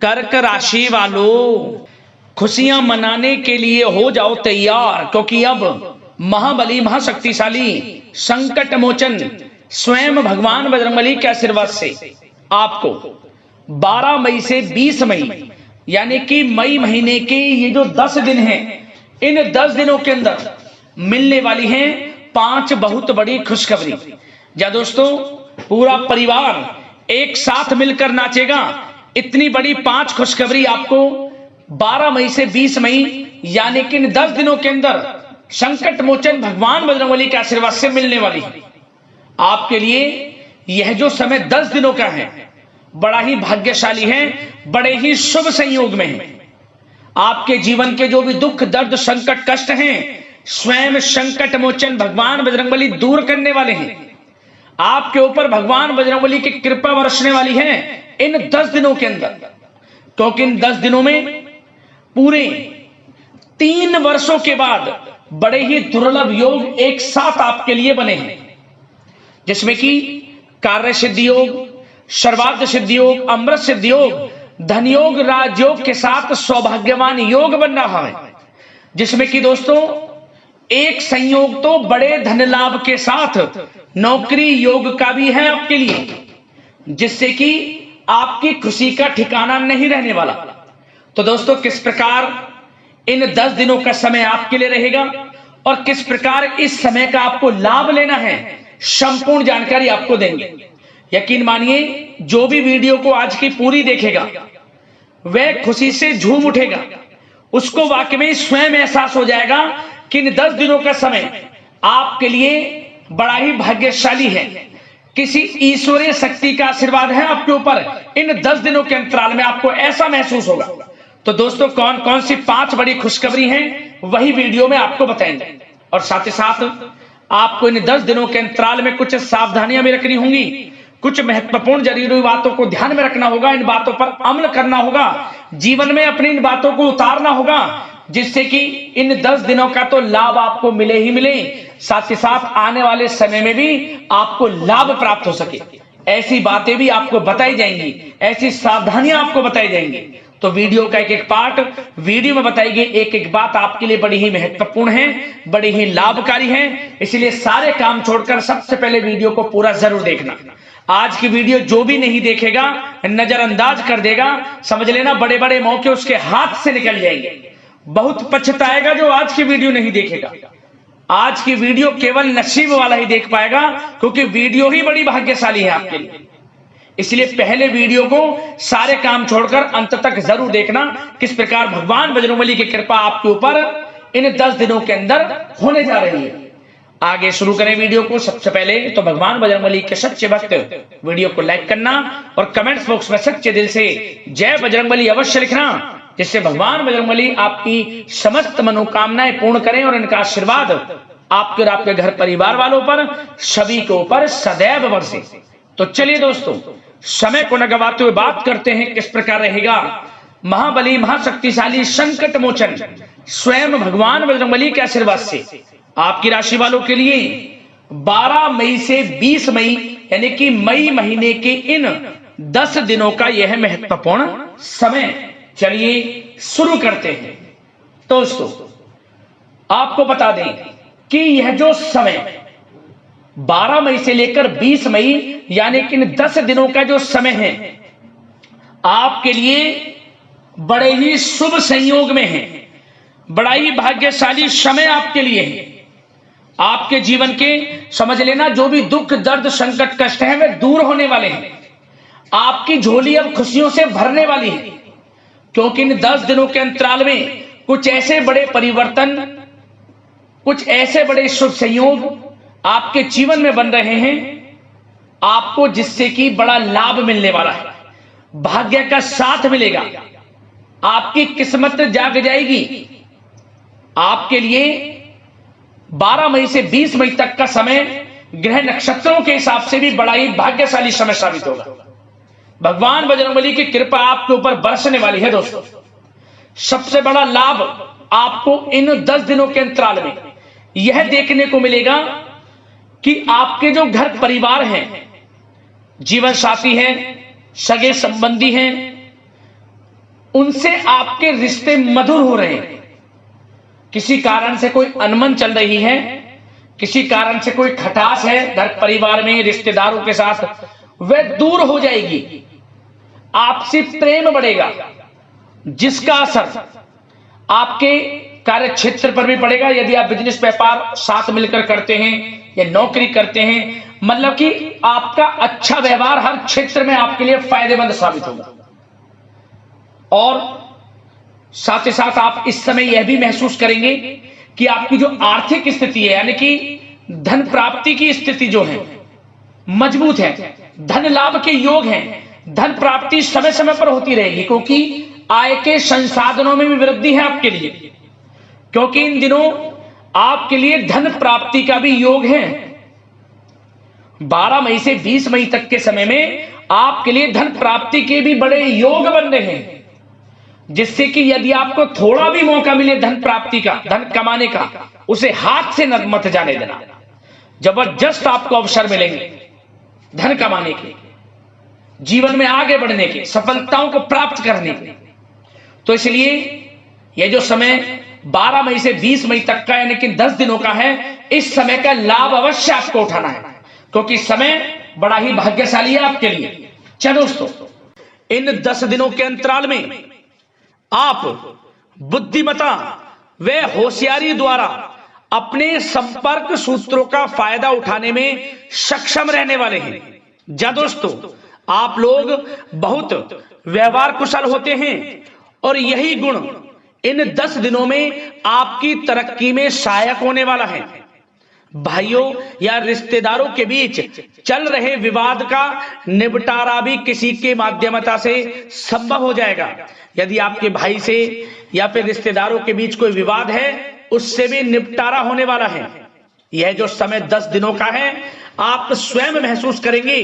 कर्क राशि वालों, खुशियां मनाने के लिए हो जाओ तैयार, क्योंकि अब महाबली महाशक्तिशाली संकट मोचन स्वयं भगवान बजरंगबली के आशीर्वाद से आपको 12 मई से 20 मई यानी कि मई महीने के ये जो 10 दिन हैं, इन 10 दिनों के अंदर मिलने वाली हैं 5 बहुत बड़ी खुशखबरी। या दोस्तों, पूरा परिवार एक साथ मिलकर नाचेगा। इतनी बड़ी 5 खुशखबरी आपको 12 मई से 20 मई यानी कि इन 10 दिनों के अंदर संकट मोचन भगवान बजरंगबली के आशीर्वाद से मिलने वाली है। आपके लिए यह जो समय 10 दिनों का है बड़ा ही भाग्यशाली है, बड़े ही शुभ संयोग में है। आपके जीवन के जो भी दुख दर्द संकट कष्ट हैं, स्वयं संकट मोचन भगवान बजरंगबली दूर करने वाले हैं। आपके ऊपर भगवान बजरंगबली की कृपा बरसने वाली है इन 10 दिनों के अंदर, क्योंकि इन 10 दिनों में पूरे 3 वर्षों के बाद बड़े ही दुर्लभ योग एक साथ आपके लिए बने हैं, जिसमें कि कार्य सिद्धि योग, सर्वार्थ सिद्धि योग, अमृत सिद्धि योग, धन योग, राजयोग के साथ सौभाग्यवान योग बन रहा है। जिसमें कि दोस्तों एक संयोग तो बड़े धन लाभ के साथ नौकरी योग का भी है आपके लिए, जिससे कि आपकी खुशी का ठिकाना नहीं रहने वाला। तो दोस्तों, किस प्रकार इन 10 दिनों का समय आपके लिए रहेगा और किस प्रकार इस समय का आपको लाभ लेना है, संपूर्ण जानकारी आपको देंगे। यकीन मानिए, जो भी वीडियो को आज की पूरी देखेगा वह खुशी से झूम उठेगा। उसको वाकई में स्वयं एहसास हो जाएगा कि इन 10 दिनों का समय आपके लिए बड़ा ही भाग्यशाली है। किसी ईश्वरीय शक्ति का आशीर्वाद है आपके ऊपर। इन 10 दिनों के अंतराल में आपको ऐसा महसूस होगा। तो दोस्तों, कौन कौन सी 5 बड़ी खुशखबरी हैं वही वीडियो में आपको बताएंगे, और साथ ही साथ आपको इन 10 दिनों के अंतराल में कुछ सावधानियां भी रखनी होंगी, कुछ महत्वपूर्ण जरूरी बातों को ध्यान में रखना होगा, इन बातों पर अमल करना होगा, जीवन में अपनी इन बातों को उतारना होगा, जिससे कि इन 10 दिनों का तो लाभ आपको मिले ही मिले, साथ ही साथ आने वाले समय में भी आपको लाभ प्राप्त हो सके। ऐसी बातें भी आपको बताई जाएंगी, ऐसी सावधानियां आपको बताई जाएंगी। तो वीडियो का एक एक पार्ट वीडियो में बताई गई एक एक बात आपके लिए बड़ी ही महत्वपूर्ण है, बड़ी ही लाभकारी है। इसलिए सारे काम छोड़कर सबसे पहले वीडियो को पूरा जरूर देखना। आज की वीडियो जो भी नहीं देखेगा, नजरअंदाज कर देगा, समझ लेना बड़े बड़े मौके उसके हाथ से निकल जाएंगे। बहुत पछताएगा जो आज की वीडियो नहीं देखेगा। आज की वीडियो केवल नसीब वाला ही देख पाएगा, क्योंकि वीडियो ही बड़ी भाग्यशाली है आपके लिए। इसलिए पहले वीडियो को सारे काम छोड़कर अंत तक जरूर देखना, किस प्रकार भगवान बजरंगबली की कृपा आपके ऊपर इन 10 दिनों के अंदर होने जा रही है। आगे शुरू करें वीडियो को। सबसे पहले तो भगवान बजरंगबली के सच्चे भक्त वीडियो को लाइक करना और कमेंट्स बॉक्स में सच्चे दिल से जय बजरंगबली अवश्य लिखना, जिससे भगवान बजरंगबली आपकी समस्त मनोकामनाएं पूर्ण करें और इनका आशीर्वाद आपके और आपके घर परिवार वालों पर सभी के ऊपर सदैव बरसे। तो चलिए दोस्तों, समय को न गवाते हुए बात करते हैं किस प्रकार रहेगा महाबली महाशक्तिशाली संकट मोचन स्वयं भगवान बजरंगबली के आशीर्वाद से आपकी राशि वालों के लिए 12 मई से 20 मई यानी कि मई महीने के इन 10 दिनों का यह महत्वपूर्ण समय। चलिए शुरू करते हैं। दोस्तों, आपको बता दें कि यह जो समय 12 मई से लेकर 20 मई यानी कि इन 10 दिनों का जो समय है आपके लिए बड़े ही शुभ संयोग में है, बड़ा ही भाग्यशाली समय आपके लिए है। आपके जीवन के समझ लेना जो भी दुख दर्द संकट कष्ट हैं वे दूर होने वाले हैं। आपकी झोली अब खुशियों से भरने वाली है, क्योंकि इन 10 दिनों के अंतराल में कुछ ऐसे बड़े परिवर्तन, कुछ ऐसे बड़े शुभ संयोग आपके जीवन में बन रहे हैं आपको, जिससे कि बड़ा लाभ मिलने वाला है, भाग्य का साथ मिलेगा, आपकी किस्मत जाग जाएगी। आपके लिए 12 मई से 20 मई तक का समय ग्रह नक्षत्रों के हिसाब से भी बड़ा ही भाग्यशाली समय साबित होगा। भगवान बजरंगबली की कृपा आपके ऊपर बरसने वाली है। दोस्तों, सबसे बड़ा लाभ आपको इन 10 दिनों के अंतराल में यह देखने को मिलेगा कि आपके जो घर परिवार हैं, जीवन साथी हैं, सगे संबंधी हैं, उनसे आपके रिश्ते मधुर हो रहे हैं। किसी कारण से कोई अनबन चल रही है, किसी कारण से कोई खटास है घर परिवार में, रिश्तेदारों के साथ, वह दूर हो जाएगी। आपसी प्रेम बढ़ेगा, जिसका असर आपके कार्य क्षेत्र पर भी पड़ेगा। यदि आप बिजनेस व्यापार साथ मिलकर करते हैं या नौकरी करते हैं, मतलब कि आपका अच्छा व्यवहार हर क्षेत्र में आपके लिए फायदेमंद साबित होगा। और साथ ही साथ आप इस समय यह भी महसूस करेंगे कि आपकी जो आर्थिक स्थिति है, यानी कि धन प्राप्ति की स्थिति जो है मजबूत है, धन लाभ के योग हैं, धन प्राप्ति समय समय पर होती रहेगी, क्योंकि आय के संसाधनों में भी वृद्धि है आपके लिए। क्योंकि इन दिनों आपके लिए धन प्राप्ति का भी योग है। 12 मई से 20 मई तक के समय में आपके लिए धन प्राप्ति के भी बड़े योग बन रहे हैं, जिससे कि यदि आपको थोड़ा भी मौका मिले धन प्राप्ति का, धन कमाने का, उसे हाथ से मत जाने देना। जबरदस्त आपको अवसर मिलेंगे धन कमाने के, जीवन में आगे बढ़ने के, सफलताओं को प्राप्त करने के। तो इसलिए यह जो समय 12 मई से 20 मई तक का, यानी कि 10 दिनों का है, इस समय का लाभ अवश्य आपको उठाना है, क्योंकि समय बड़ा ही भाग्यशाली है आपके लिए। चलो दोस्तों, इन 10 दिनों के अंतराल में आप बुद्धिमता व होशियारी द्वारा अपने संपर्क सूत्रों का फायदा उठाने में सक्षम रहने वाले हैं। जा दोस्तों, आप लोग बहुत व्यवहार कुशल होते हैं और यही गुण इन 10 दिनों में आपकी तरक्की में सहायक होने वाला है। भाइयों या रिश्तेदारों के बीच चल रहे विवाद का निपटारा भी किसी के माध्यमता से संभव हो जाएगा। यदि आपके भाई से या फिर रिश्तेदारों के बीच कोई विवाद है, उससे भी निपटारा होने वाला है। यह जो समय 10 दिनों का है, आप स्वयं महसूस करेंगे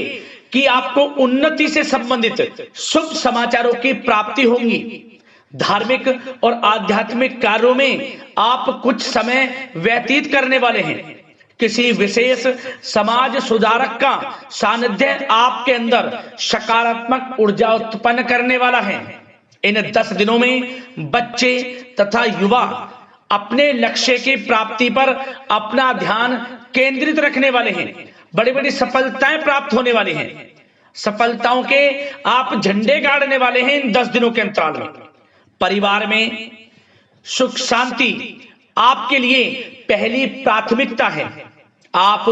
कि आपको उन्नति से संबंधित शुभ समाचारों की प्राप्ति होगी। धार्मिक और आध्यात्मिक कार्यों में आप कुछ समय व्यतीत करने वाले हैं। किसी विशेष समाज सुधारक का सानिध्य आपके अंदर सकारात्मक ऊर्जा उत्पन्न करने वाला है। इन 10 दिनों में बच्चे तथा युवा अपने लक्ष्य की प्राप्ति पर अपना ध्यान केंद्रित रखने वाले हैं। बड़ी बड़ी सफलताएं प्राप्त होने वाली हैं। सफलताओं के आप झंडे गाड़ने वाले हैं इन 10 दिनों के अंतराल में। परिवार में सुख शांति आपके लिए पहली प्राथमिकता है। आप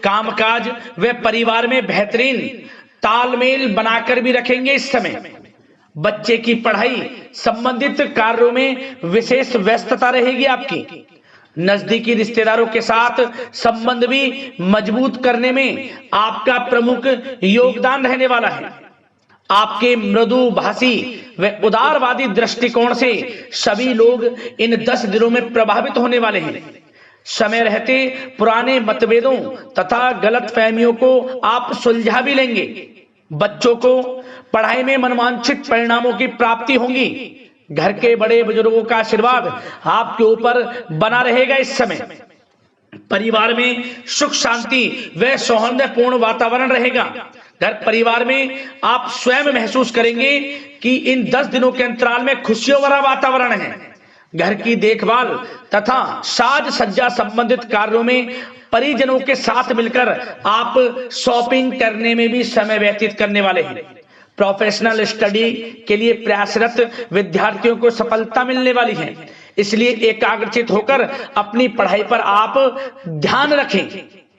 कामकाज व परिवार में बेहतरीन तालमेल बनाकर भी रखेंगे। इस समय बच्चे की पढ़ाई संबंधित कार्यों में विशेष व्यस्तता रहेगी आपकी। नजदीकी रिश्तेदारों के साथ संबंध भी मजबूत करने में आपका प्रमुख योगदान रहने वाला है। आपके मृदु भाषी व उदारवादी दृष्टिकोण से सभी लोग इन 10 दिनों में प्रभावित होने वाले हैं। समय रहते पुराने मतभेदों तथा गलतफहमियों को आप सुलझा भी लेंगे। बच्चों को पढ़ाई में मनवांछित परिणामों की प्राप्ति होगी। घर के बड़े बुजुर्गों का आशीर्वाद आपके ऊपर बना रहेगा। इस समय परिवार में सुख शांति व सौहार्दपूर्ण वातावरण रहेगा। घर परिवार में आप स्वयं महसूस करेंगे कि इन 10 दिनों के अंतराल में खुशियों भरा वातावरण है। घर की देखभाल तथा साज सज्जा संबंधित कार्यों में परिजनों के साथ मिलकर आप शॉपिंग करने में भी समय व्यतीत करने वाले हैं। प्रोफेशनल स्टडी के लिए प्रयासरत विद्यार्थियों को सफलता मिलने वाली है। इसलिए एकाग्रचित होकर अपनी पढ़ाई पर आप ध्यान रखें।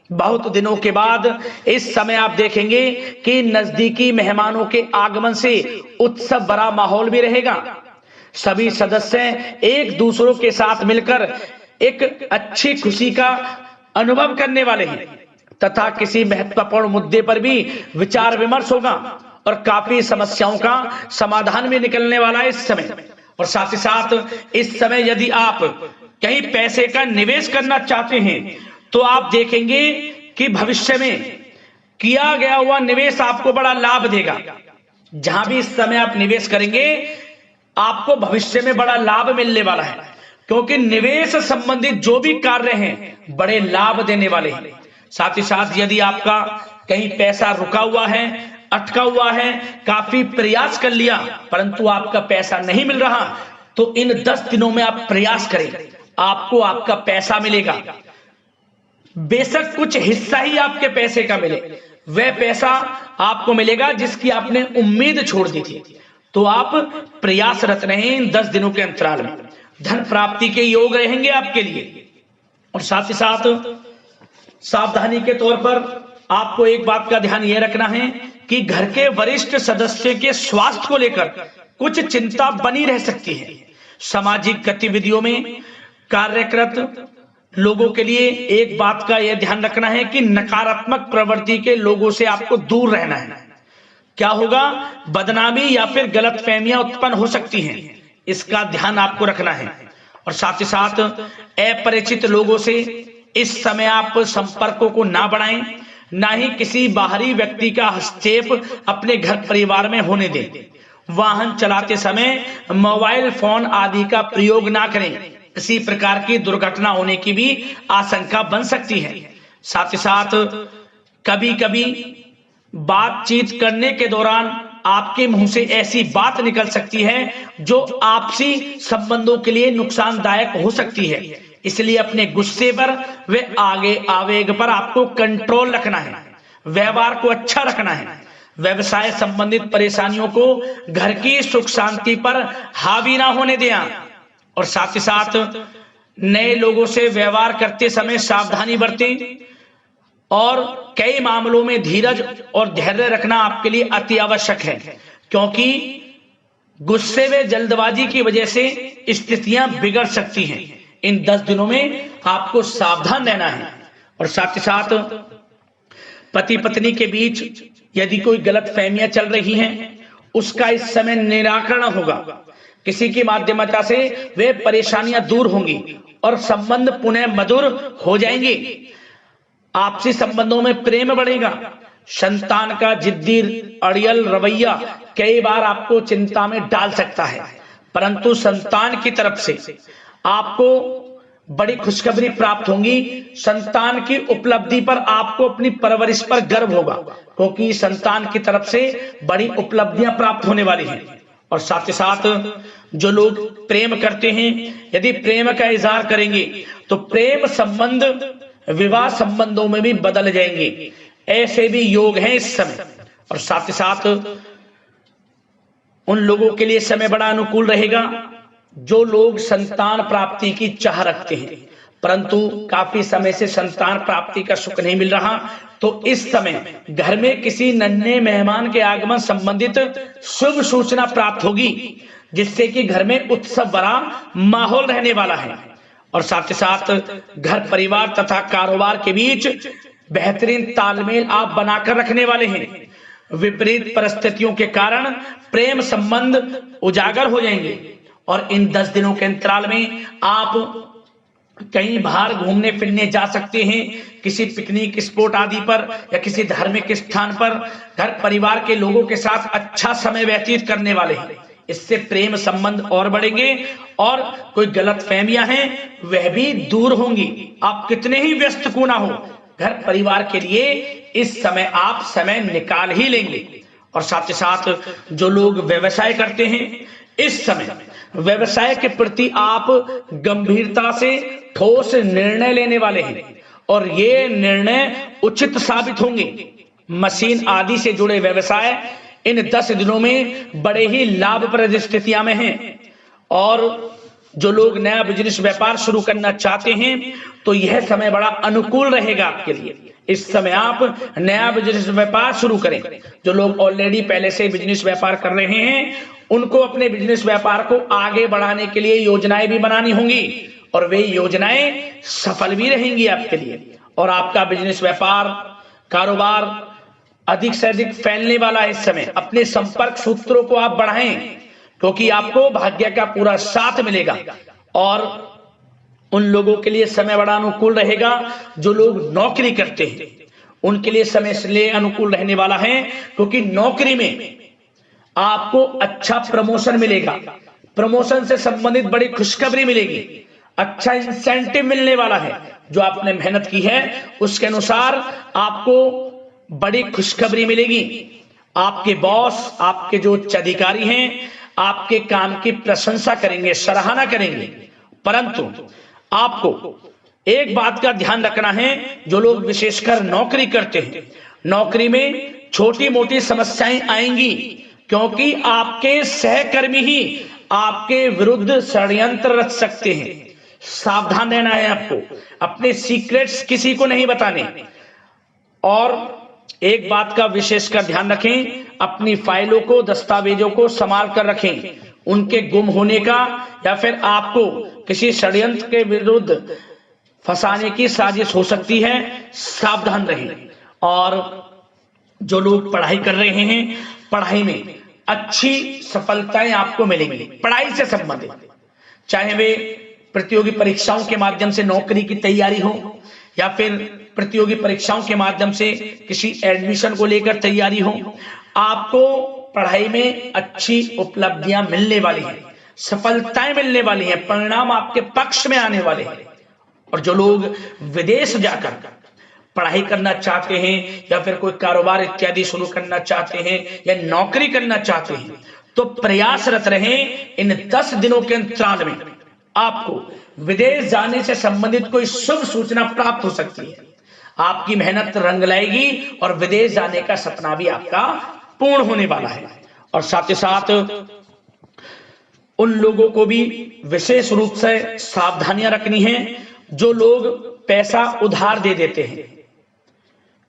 बहुत दिनों के बाद इस समय आप देखेंगे कि नजदीकी मेहमानों के आगमन से उत्सव भरा माहौल भी रहेगा। सभी सदस्य एक दूसरों के साथ मिलकर एक अच्छी खुशी का अनुभव करने वाले हैं तथा किसी महत्वपूर्ण मुद्दे पर भी विचार विमर्श होगा और काफी समस्याओं का समाधान भी निकलने वाला है इस समय। और साथ ही साथ इस समय यदि आप कहीं पैसे का निवेश करना चाहते हैं तो आप देखेंगे कि भविष्य में किया गया हुआ निवेश आपको बड़ा लाभ देगा। जहां भी इस समय आप निवेश करेंगे आपको भविष्य में बड़ा लाभ मिलने वाला है, क्योंकि निवेश संबंधित जो भी कार्य हैं बड़े लाभ देने वाले हैं। साथ ही साथ यदि आपका कहीं पैसा रुका हुआ है, अटका हुआ है, काफी प्रयास कर लिया परंतु आपका पैसा नहीं मिल रहा, तो इन 10 दिनों में आप प्रयास करें, आपको आपका पैसा मिलेगा। बेशक कुछ हिस्सा ही आपके पैसे का मिले, वह पैसा आपको मिलेगा जिसकी आपने उम्मीद छोड़ दी थी। तो आप प्रयासरत रहें इन 10 दिनों के अंतराल में, धन प्राप्ति के योग रहेंगे आपके लिए। और साथ ही साथ सावधानी के तौर पर आपको एक बात का ध्यान यह रखना है कि घर के वरिष्ठ सदस्य के स्वास्थ्य को लेकर कुछ चिंता बनी रह सकती है। सामाजिक गतिविधियों में कार्यरत लोगों के लिए एक बात का यह ध्यान रखना है कि नकारात्मक प्रवृत्ति के लोगों से आपको दूर रहना है। क्या होगा, बदनामी या फिर गलतफहमियां उत्पन्न हो सकती हैं, इसका ध्यान आपको रखना है। और साथ ही साथ अपरिचित लोगों से इस समय आप संपर्कों को ना बढ़ाएं, ना ही किसी बाहरी व्यक्ति का हस्तक्षेप अपने घर परिवार में होने दें। वाहन चलाते समय मोबाइल फोन आदि का प्रयोग ना करें, किसी प्रकार की दुर्घटना होने की भी आशंका बन सकती है। साथ ही साथ कभी कभी बातचीत करने के दौरान आपके मुंह से ऐसी बात निकल सकती है जो आपसी संबंधों के लिए नुकसानदायक हो सकती है। इसलिए अपने गुस्से पर व आगे आवेग पर आपको कंट्रोल रखना है, व्यवहार को अच्छा रखना है। व्यवसाय संबंधित परेशानियों को घर की सुख शांति पर हावी ना होने दें। और साथ ही साथ नए लोगों से व्यवहार करते समय सावधानी बरतें और कई मामलों में धीरज और धैर्य रखना आपके लिए अति आवश्यक है, क्योंकि गुस्से में जल्दबाजी की वजह से स्थितियां बिगड़ सकती हैं। इन 10 दिनों में आपको सावधान रहना है। और साथ ही साथ पति पत्नी के बीच यदि कोई गलतफहमियां चल रही हैं, उसका इस समय निराकरण होगा। किसी की माध्यमता से वे परेशानियां दूर होंगी और संबंध पुनः मधुर हो जाएंगे। आपसी संबंधों में प्रेम बढ़ेगा। संतान का जिद्दी अड़ियल रवैया कई बार आपको चिंता में डाल सकता है, परंतु संतान की तरफ से आपको बड़ी खुशखबरी प्राप्त होगी। संतान की उपलब्धि पर आपको अपनी परवरिश पर गर्व होगा, क्योंकि संतान की तरफ से बड़ी उपलब्धियां प्राप्त होने वाली हैं। और साथ ही साथ जो लोग प्रेम करते हैं, यदि प्रेम का इजहार करेंगे तो प्रेम संबंध विवाह संबंधों में भी बदल जाएंगे, ऐसे भी योग हैं इस समय। और साथ ही साथ उन लोगों के लिए समय बड़ा अनुकूल रहेगा जो लोग संतान प्राप्ति की चाह रखते हैं, परंतु काफी समय से संतान प्राप्ति का सुख नहीं मिल रहा। तो इस समय घर में किसी नन्हे मेहमान के आगमन संबंधित शुभ सूचना प्राप्त होगी, जिससे कि घर में उत्सव भरा माहौल रहने वाला है। और साथ ही साथ घर परिवार तथा कारोबार के बीच बेहतरीन तालमेल आप बनाकर रखने वाले हैं। विपरीत परिस्थितियों के कारण प्रेम संबंध उजागर हो जाएंगे। और इन 10 दिनों के अंतराल में आप कहीं बाहर घूमने फिरने जा सकते हैं, किसी पिकनिक स्पॉट आदि पर या किसी धार्मिक स्थान पर घर परिवार के लोगों के साथ अच्छा समय व्यतीत करने वाले हैं। इससे प्रेम संबंध और बढ़ेंगे और कोई गलतफहमियां हैं वह भी दूर होंगी। आप कितने ही व्यस्त क्यों ना हो, घर परिवार के लिए इस समय आप समय निकाल ही लेंगे। और साथ ही साथ जो लोग व्यवसाय करते हैं, इस समय व्यवसाय के प्रति आप गंभीरता से ठोस निर्णय लेने वाले हैं और ये निर्णय उचित साबित होंगे। मशीन आदि से जुड़े व्यवसाय इन 10 दिनों में बड़े ही लाभप्रद स्थितियां में हैं। और जो लोग नया बिजनेस व्यापार शुरू करना चाहते हैं तो यह समय बड़ा अनुकूल रहेगा आपके लिए। इस समय आप नया बिजनेस व्यापार शुरू करें। जो लोग ऑलरेडी पहले से बिजनेस व्यापार कर रहे हैं, उनको अपने बिजनेस व्यापार को आगे बढ़ाने के लिए योजनाएं भी बनानी होंगी और वे योजनाएं सफल भी रहेंगी आपके लिए। और आपका बिजनेस व्यापार कारोबार अधिक से अधिक फैलने वाला है। इस समय अपने संपर्क सूत्रों को आप बढ़ाएं, क्योंकि आपको भाग्य का पूरा साथ मिलेगा। और उन लोगों के लिए समय बड़ा अनुकूल रहेगा जो लोग नौकरी करते हैं, उनके लिए समय इसलिए अनुकूल रहने वाला है क्योंकि नौकरी में आपको अच्छा प्रमोशन मिलेगा, प्रमोशन से संबंधित बड़ी खुशखबरी मिलेगी, अच्छा इंसेंटिव मिलने वाला है। जो आपने मेहनत की है उसके अनुसार आपको बड़ी खुशखबरी मिलेगी। आपके बॉस, आपके जो उच्च अधिकारी हैं, आपके काम की प्रशंसा करेंगे, सराहना करेंगे। परंतु आपको एक बात का ध्यान रखना है, जो लोग विशेषकर नौकरी करते हैं, नौकरी में छोटी मोटी समस्याएं आएंगी, क्योंकि आपके सहकर्मी ही आपके विरुद्ध षड्यंत्र रच सकते हैं। सावधान रहना है आपको, अपने सीक्रेट्स किसी को नहीं बताने। और एक बात का विशेषकर ध्यान रखें, अपनी फाइलों को, दस्तावेजों को संभाल कर रखें। उनके गुम होने का या फिर आपको किसी षड्यंत्र के विरुद्ध फंसाने की साजिश हो सकती है, सावधान रहें। और जो लोग पढ़ाई कर रहे हैं, पढ़ाई में अच्छी सफलताएं आपको मिलेंगी। पढ़ाई से संबंधित, चाहे वे प्रतियोगी परीक्षाओं के माध्यम से नौकरी की तैयारी हो, या फिर प्रतियोगी परीक्षाओं के माध्यम से किसी एडमिशन को लेकर तैयारी हो, आपको पढ़ाई में अच्छी उपलब्धियां मिलने वाली हैं, सफलताएं मिलने वाली हैं, परिणाम आपके पक्ष में आने वाले हैं। और जो लोग विदेश जाकर पढ़ाई करना चाहते हैं, या फिर कोई कारोबार इत्यादि शुरू करना चाहते हैं, या नौकरी करना चाहते हैं, तो प्रयासरत रहें। इन 10 दिनों के अंतराल में आपको विदेश जाने से संबंधित कोई शुभ सूचना प्राप्त हो सकती है। आपकी मेहनत रंग लाएगी और विदेश जाने का सपना भी आपका पूर्ण होने वाला है। और साथ ही साथ उन लोगों को भी विशेष रूप से सावधानियां रखनी है जो लोग पैसा उधार दे देते हैं,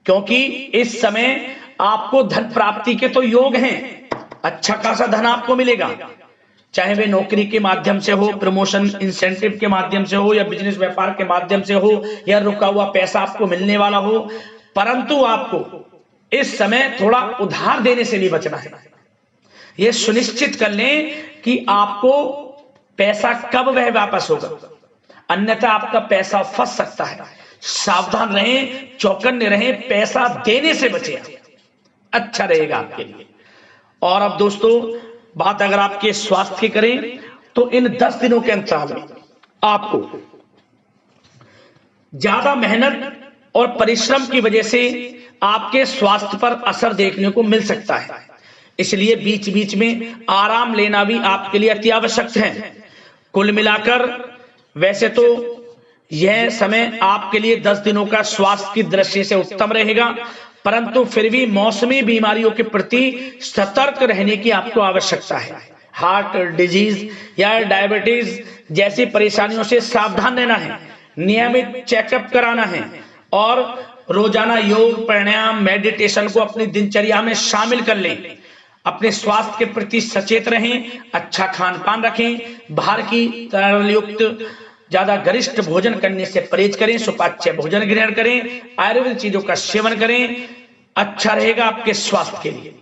क्योंकि इस समय आपको धन प्राप्ति के तो योग हैं, अच्छा खासा धन आपको मिलेगा, चाहे वे नौकरी के माध्यम से हो, प्रमोशन इंसेंटिव के माध्यम से हो, या बिजनेस व्यापार के माध्यम से हो, या रुका हुआ पैसा आपको मिलने वाला हो। परंतु आपको इस समय थोड़ा उधार देने से भी बचना है। यह सुनिश्चित कर लें कि आपको पैसा कब वह वापस होगा, अन्यथा आपका पैसा फंस सकता है। सावधान रहें, चौकन्ने रहें, पैसा देने से बचें, अच्छा रहेगा आपके लिए। और अब दोस्तों, बात अगर आपके स्वास्थ्य की करें, तो इन 10 दिनों के अंतराल में आपको ज्यादा मेहनत और परिश्रम की वजह से आपके स्वास्थ्य पर असर देखने को मिल सकता है। इसलिए बीच बीच में आराम लेना भी आपके लिए अति आवश्यक है। कुल मिलाकर वैसे तो यह समय आपके लिए 10 दिनों का स्वास्थ्य की दृष्टि से उत्तम रहेगा, परंतु फिर भी मौसमी बीमारियों के प्रति सतर्क रहने की आपको आवश्यकता है। हार्ट डिजीज या डायबिटीज जैसी परेशानियों से सावधान रहना है, नियमित चेकअप कराना है, और रोजाना योग, प्राणायाम, मेडिटेशन को अपनी दिनचर्या में शामिल कर लें। अपने स्वास्थ्य के प्रति सचेत रहें, अच्छा खान पान रखें, बाहर की तरलयुक्त ज्यादा गरिष्ठ भोजन करने से परहेज करें, सुपाच्य भोजन ग्रहण करें, आयुर्वेदिक चीजों का सेवन करें, अच्छा रहेगा आपके स्वास्थ्य के लिए।